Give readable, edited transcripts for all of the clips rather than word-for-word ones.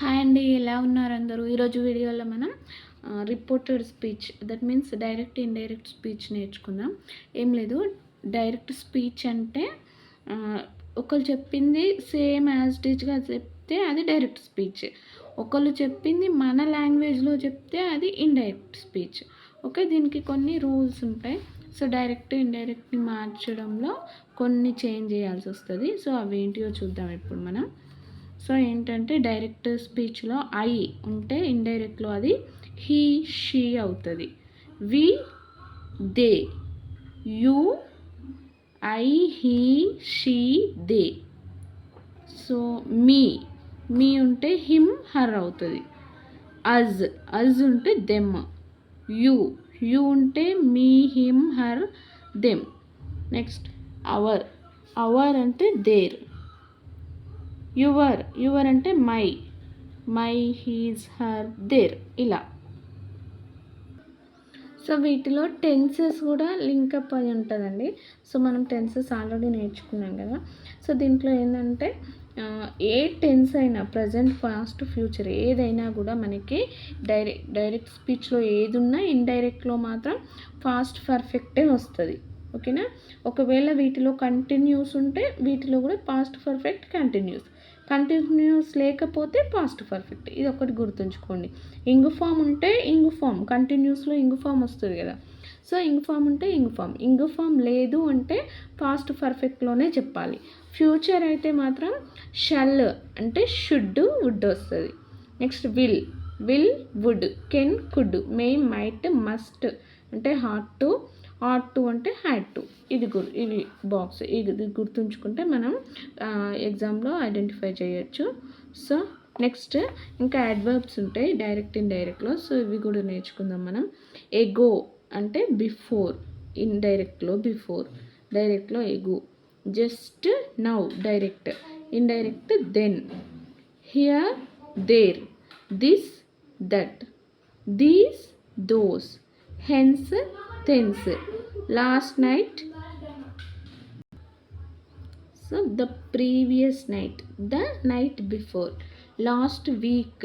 Hi అండి, ఎలా ఉన్నారు అందరూ? ఈరోజు వీడియోలో మనం reported speech, that means direct indirect speech నేర్చుకుందాం. ఏం లేదు, డైరెక్ట్ స్పీచ్ అంటే ఒకళ్ళు చెప్పింది సేమ్ యాజ్ టీజ్గా చెప్తే అది డైరెక్ట్ స్పీచ్. ఒకళ్ళు చెప్పింది మన లాంగ్వేజ్లో చెప్తే అది ఇండైరెక్ట్ స్పీచ్. ఓకే, దీనికి కొన్ని రూల్స్ ఉంటాయి. సో డైరెక్ట్ ఇండైరెక్ట్ని మార్చడంలో కొన్ని చేంజ్ చేయాల్సి వస్తుంది. సో అవి ఏంటియో చూద్దాం ఇప్పుడు మనం. సో ఏంటంటే డైరెక్ట్ స్పీచ్లో ఐ ఉంటే ఇండైరెక్ట్లో అది హీ షీ అవుతుంది. We they, you I he she they. So me me ఉంటే హిమ్ హర్ అవుతుంది. అజ్ ఉంటే దెమ్. యు ఉంటే me him her them. Next our అంటే దేర్. యువర్ అంటే మై హీజ్ హర్ దేర్. ఇలా. సో వీటిలో టెన్సెస్ కూడా లింకప్ అయి ఉంటుందండి. సో మనం టెన్సెస్ ఆల్రెడీ నేర్చుకున్నాం కదా. సో దీంట్లో ఏంటంటే ఏ టెన్స్ అయినా ప్రజెంట్, పాస్ట్, ఫ్యూచర్ ఏదైనా కూడా మనకి డైరెక్ట్ స్పీచ్లో ఏది ఉన్నా ఇండైరెక్ట్లో మాత్రం పాస్ట్ పర్ఫెక్టే వస్తుంది. ఓకేనా. ఒకవేళ వీటిలో కంటిన్యూస్ ఉంటే వీటిలో కూడా పాస్ట్ పర్ఫెక్ట్ కంటిన్యూస్ లేకపోతే పాస్ట్ పర్ఫెక్ట్. ఇది ఒకటి గుర్తుంచుకోండి. ఇంగు ఫామ్ ఉంటే ఇంగు ఫామ్, కంటిన్యూస్లో ఇంగు ఫామ్ వస్తుంది కదా. సో ఇంగు ఫామ్ ఉంటే ఇంగు ఫామ్ లేదు అంటే పాస్ట్ పర్ఫెక్ట్లోనే చెప్పాలి. ఫ్యూచర్ అయితే మాత్రం షల్ అంటే షుడ్, వుడ్ వస్తుంది. Next will would, can could, may might, must అంటే హాట్ టు అంటే హ్యాడ్ టు. ఇది బాక్స్. ఇది గుర్తుంచుకుంటే మనం ఎగ్జామ్లో ఐడెంటిఫై చేయొచ్చు. సో నెక్స్ట్ ఇంకా అడ్వర్బ్స్ ఉంటాయి డైరెక్ట్ ఇండైరెక్ట్లో. సో ఇవి కూడా నేర్చుకుందాం మనం. ఎగో అంటే బిఫోర్, ఇండైరెక్ట్లో బిఫోర్, డైరెక్ట్లో ago. Just now direct, indirect then. Here there, this that, these those, hence thence, last night, so the previous night, the night before, last week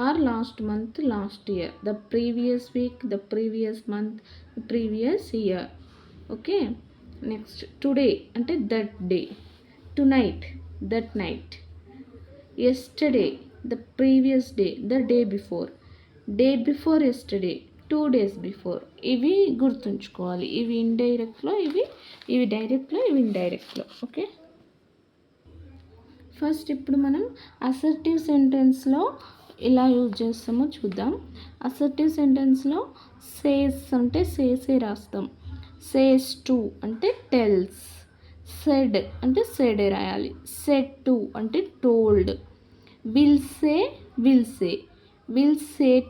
or last month, last year, the previous week, the previous month, the previous year. Okay. Next today అంటే that day, tonight that night, yesterday the previous day, the day before yesterday, 2 days before. ఇవి గుర్తుంచుకోవాలి. ఇవి ఇండైరెక్ట్లో, ఇవి డైరెక్ట్లో, ఇవి ఇండైరెక్ట్లో. Okay. First ఇప్పుడు మనం assertive సెంటెన్స్లో ఎలా use చేస్తామో చూద్దాం. అసర్టివ్ సెంటెన్స్లో సేస్ అంటే సేసే రాస్తాం. సేస్ టు అంటే టెల్స్. సెడ్ అంటే సెడే రాయాలి. సెడ్ టు అంటే టోల్డ్. విల్ సే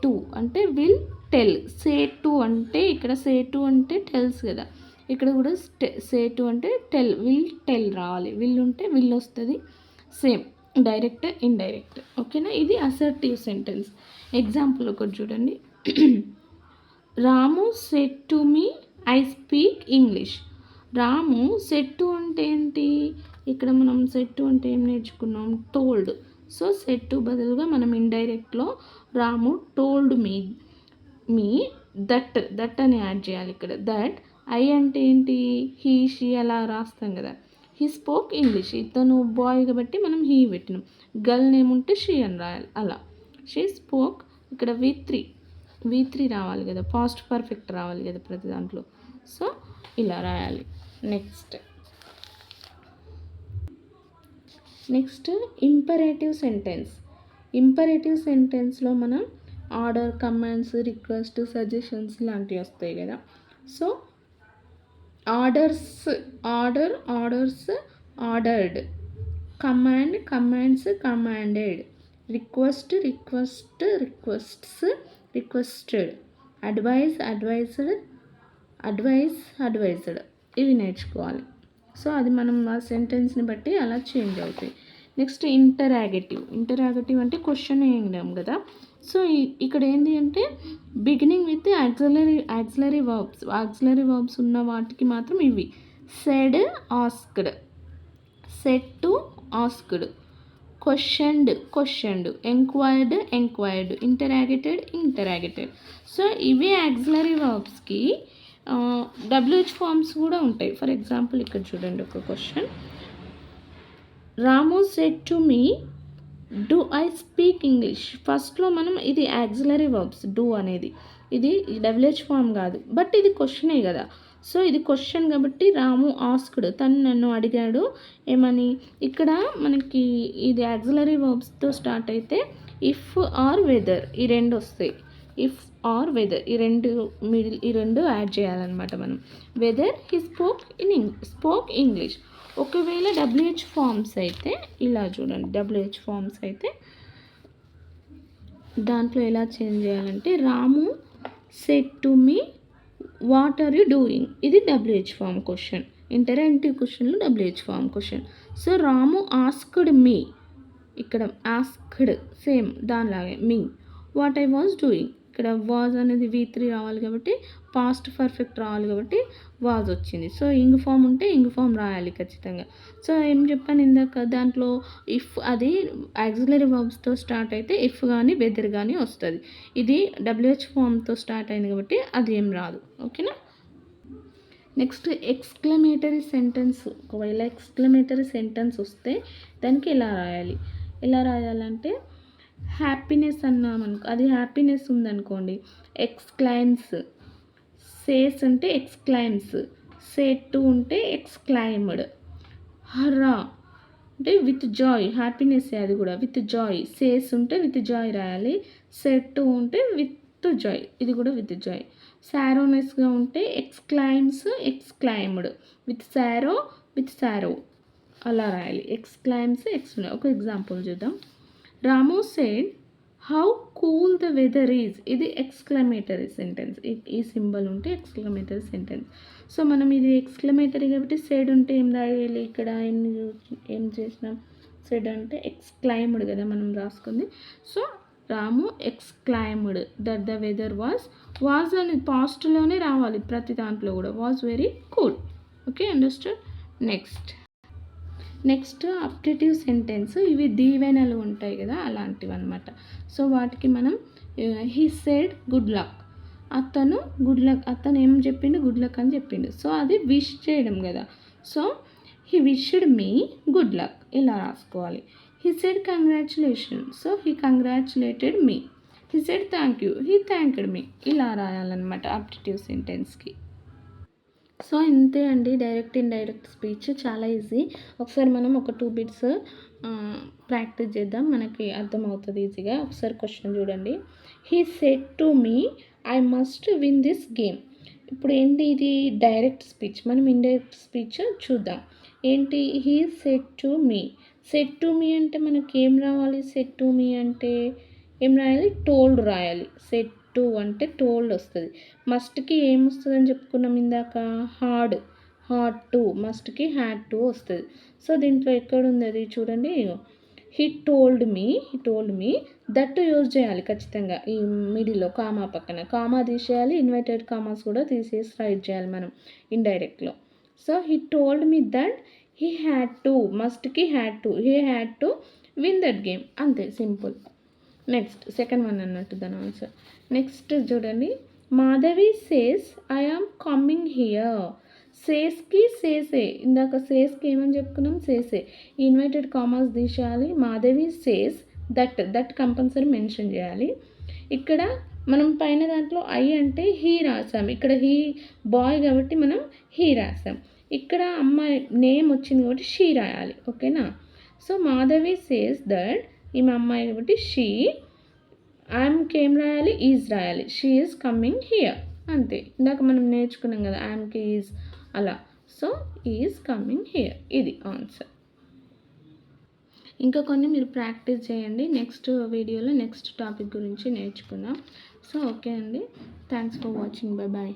టు అంటే విల్ టెల్. సే టు అంటే ఇక్కడ సే టు అంటే టెల్స్ కదా, ఇక్కడ కూడా సే టు అంటే విల్ టెల్ రావాలి. విల్ ఉంటే విల్ వస్తుంది. Same direct indirect. ఓకేనా. ఇది అసర్టివ్ సెంటెన్స్. ఎగ్జాంపుల్ ఒకటి చూడండి. Ramu said to me I speak English. Ramu said to అంటే ఏంటి? ఇక్కడ మనం సెడ్ టు అంటే ఏం నేర్చుకున్నాం? టోల్డ్. సో సెడ్ టు బదులుగా మనం ఇండైరెక్ట్లో రాము టోల్డ్ మీ దట్ అని యాడ్ చేయాలి ఇక్కడ. దట్. ఐ అంటే ఏంటి? హీ షీ అలా రాస్తాం కదా. He spoken English. ఇతను బాయ్ కాబట్టి మనం హీ పెట్టినాం. గర్ల్ నేమ్ ఉంటే షీ అని రాయాలి. అలా షీ స్పోక్. ఇక్కడ V3 రావాలి కదా, పాస్ట్ పర్ఫెక్ట్ రావాలి కదా ప్రతి దాంట్లో. సో ఇలా రాయాలి. నెక్స్ట్ ఇంపరేటివ్ సెంటెన్స్లో మనం ఆర్డర్, కమాండ్స్, రిక్వెస్ట్, సజెషన్స్ లాంటివి వస్తాయి కదా. So orders ordered, commands commanded, requests requested, advised. ఇవి నేర్చుకోవాలి. సో అది మనం ఆ సెంటెన్స్ని బట్టి అలా చేంజ్ అవుతాయి. నెక్స్ట్ ఇంటరాగేటివ్ అంటే క్వశ్చన్ వేయడం కదా. సో ఇక్కడ ఏంటి అంటే బిగినింగ్ విత్ యాక్సిలరీ వర్బ్స్ ఉన్న వాటికి మాత్రం ఇవి. Said, asked, said to, asked, questioned, enquired, interrogated. So ఇవే యాక్సిలరీ వర్బ్స్కి డబ్ల్యూహెచ్ ఫార్మ్స్ కూడా ఉంటాయి. ఫర్ ఎగ్జాంపుల్ ఇక్కడ చూడండి ఒక question. Ramu said to me do I speak English. ఫస్ట్లో మనం ఇది యాక్సిలరీ వర్బ్స్ డూ అనేది, ఇది డబ్ల్యూహెచ్ ఫామ్ కాదు, బట్ ఇది క్వశ్చనే కదా. సో ఇది క్వశ్చన్ కాబట్టి రాము ఆస్క్డ్, తను నన్ను అడిగాడు ఏమని. ఇక్కడ మనకి ఇది యాక్సిలరీ వర్బ్స్తో స్టార్ట్ అయితే ఇఫ్ ఆర్ వెదర్ ఈ రెండు వస్తాయి. ఇఫ్ ఆర్ వెదర్ ఈ రెండు యాడ్ చేయాలన్నమాట మనం. Whether he spoken English. ఒకవేళ డబ్ల్యూహెచ్ ఫార్మ్స్ అయితే ఇలా చూడండి, డబ్ల్యూహెచ్ ఫార్మ్స్ అయితే దాంట్లో ఎలా చేంజ్ చేయాలంటే Ramu said to me what are you doing, ఇది డబ్ల్యూహెచ్ ఫార్మ్ క్వశ్చన్. ఇంటరాక్టివ్ క్వశ్చన్లో W H form question. So Ramu asked me, ఇక్కడ ఆస్క్డ్ సేమ్ దానిలాగే me what I was doing. ఇక్కడ వాజ్ అనేది V3 రావాలి కాబట్టి పాస్ట్ పర్ఫెక్ట్ రావాలి కాబట్టి వాజ్ వచ్చింది. సో ఇంగ్ ఫామ్ ఉంటే ఇంగ్ ఫామ్ రాయాలి ఖచ్చితంగా. సో ఏం చెప్పాను ఇందాక, దాంట్లో ఇఫ్ అది యాక్సిలరీ వర్బ్స్తో స్టార్ట్ అయితే ఇఫ్ కానీ వెదర్ కానీ వస్తుంది. ఇది డబ్ల్యూహెచ్ ఫామ్తో స్టార్ట్ అయింది కాబట్టి అది ఏం రాదు. ఓకేనా. Next exclamatory sentence. ఒకవేళ ఎక్స్క్లమేటరీ సెంటెన్స్ వస్తే దానికి ఎలా రాయాలంటే హ్యాపీనెస్ అన్నామనుకో, అది హ్యాపీనెస్ ఉందనుకోండి ఎక్స్క్లైమ్స్, సేస్ ఉంటే ఎక్స్క్లైమ్స్, సేడ్ టు ఉంటే ఎక్స్క్లైమ్డ్, హర్రా అంటే విత్ జాయ్, హ్యాపీనెస్ అది కూడా విత్ జాయ్. సేస్ ఉంటే విత్ జాయ్ రాయాలి, సేడ్ టు ఉంటే విత్ జాయ్, ఇది కూడా విత్ జాయ్. సారోనెస్గా ఉంటే ఎక్స్క్లైమ్డ్, విత్ సారో అలా రాయాలి. ఎక్స్క్లైమ్స్ ఒక ఎగ్జాంపుల్ చూద్దాం. Ramu said how cool the weather is, ఇది ఎక్స్క్లమేటరీ సెంటెన్స్. ఈ సింబల్ ఉంటే ఎక్స్క్లమేటరీ సెంటెన్స్. సో మనం ఇది ఎక్స్క్లమేటరీ కాబట్టి సెడ్ ఉంటే ఏం రాయాలి, ఇక్కడ ఏం చేసినాం, సెడ్ అంటే ఎక్స్క్లైమ్డ్ కదా మనం రాసుకుంది. So Ramu exclaimed that the weather was అనేది పాస్ట్లోనే రావాలి ప్రతి దాంట్లో కూడా, was very cool. Okay, understand. Next optative sentence, ఇవి దీవెనలు ఉంటాయి కదా అలాంటివి అనమాట. సో వాటికి మనం హీ సెడ్ గుడ్ లక్, అతను ఏం చెప్పిండు, గుడ్ లక్ అని చెప్పిండు. సో అది విష్ చేయడం కదా. So he wished me good luck ఇలా రాసుకోవాలి. He said congratulation, so he congratulated me. He said thank you, he thanked me. ఇలా రాయాలన్నమాట అప్టిటివ్ సెంటెన్స్కి. సో ఇంతే అండి, డైరెక్ట్ ఇండైరెక్ట్ స్పీచ్ చాలా ఈజీ. ఒకసారి మనం ఒక 2 బిట్స్ ప్రాక్టీస్ చేద్దాం, మనకి అర్థమవుతుంది ఈజీగా. ఒకసారి క్వశ్చన్ చూడండి. He said to me I must win this game. ఇప్పుడు ఏంటి, ఇది డైరెక్ట్ స్పీచ్. మనం ఇండైరెక్ట్ స్పీచ్ చూద్దాం. ఏంటి, హీ సెడ్ టు మీ అంటే మనకి ఏం రావాలి, సెడ్ టు మీ అంటే ఏం రాయాలి, టోల్డ్ రాయాలి. సెడ్ టు అంటే టోల్డ్ వస్తుంది. మస్ట్కి ఏం వస్తుంది అని చెప్పుకున్నాం ఇందాక, హార్డ్ టు, మస్ట్కి హ్యాడ్ టు వస్తుంది. సో దీంట్లో ఎక్కడుంది అది చూడండి. He told me that use చేయాలి ఖచ్చితంగా. ఈ మిడిల్లో కామా పక్కన కామా తీసేయాలి, ఇన్వర్టెడ్ కామాస్ కూడా తీసేసి రైట్ చేయాలి మనం ఇండైరెక్ట్లో. So he told me that he had to, మస్ట్కి he had to win that game, అంతే సింపుల్. నెక్స్ట్ సెకండ్ వన్ అన్నట్టు దాని ఆన్సర్. నెక్స్ట్ చూడండి, Madhavi says I am coming here. సేస్కి సేసే, ఇందాక సేస్కి ఏమని చెప్పుకున్నాం, సేసే. ఈ ఇన్వర్టెడ్ కామర్స్ తీసేయాలి. Madhavi says that compulsory mention చేయాలి. ఇక్కడ మనం పైన దాంట్లో ఐ అంటే హీ రాసాం, ఇక్కడ హీ బాయ్ కాబట్టి మనం హీ రాసాం. ఇక్కడ అమ్మాయి నేమ్ వచ్చింది కాబట్టి షీ రాయాలి. ఓకేనా. సో మాధవి సేస్ దట్, ఈమె అమ్మాయి కాబట్టి షీ, ఐఎమ్కి ఏం రాయాలి, ఈజ్ రాయాలి. షీ ఈజ్ కమ్మింగ్ హియర్, అంతే. ఇందాక మనం నేర్చుకున్నాం కదా ఐఎమ్కి ఈజ్ అలా. సో ఈజ్ కమ్మింగ్ హియర్, ఇది ఆన్సర్. ఇంకా కొన్ని మీరు ప్రాక్టీస్ చేయండి. నెక్స్ట్ వీడియోలో నెక్స్ట్ టాపిక్ గురించి నేర్చుకుందాం. సో ఓకే అండి, థ్యాంక్స్ ఫర్ వాచింగ్, బాయ్.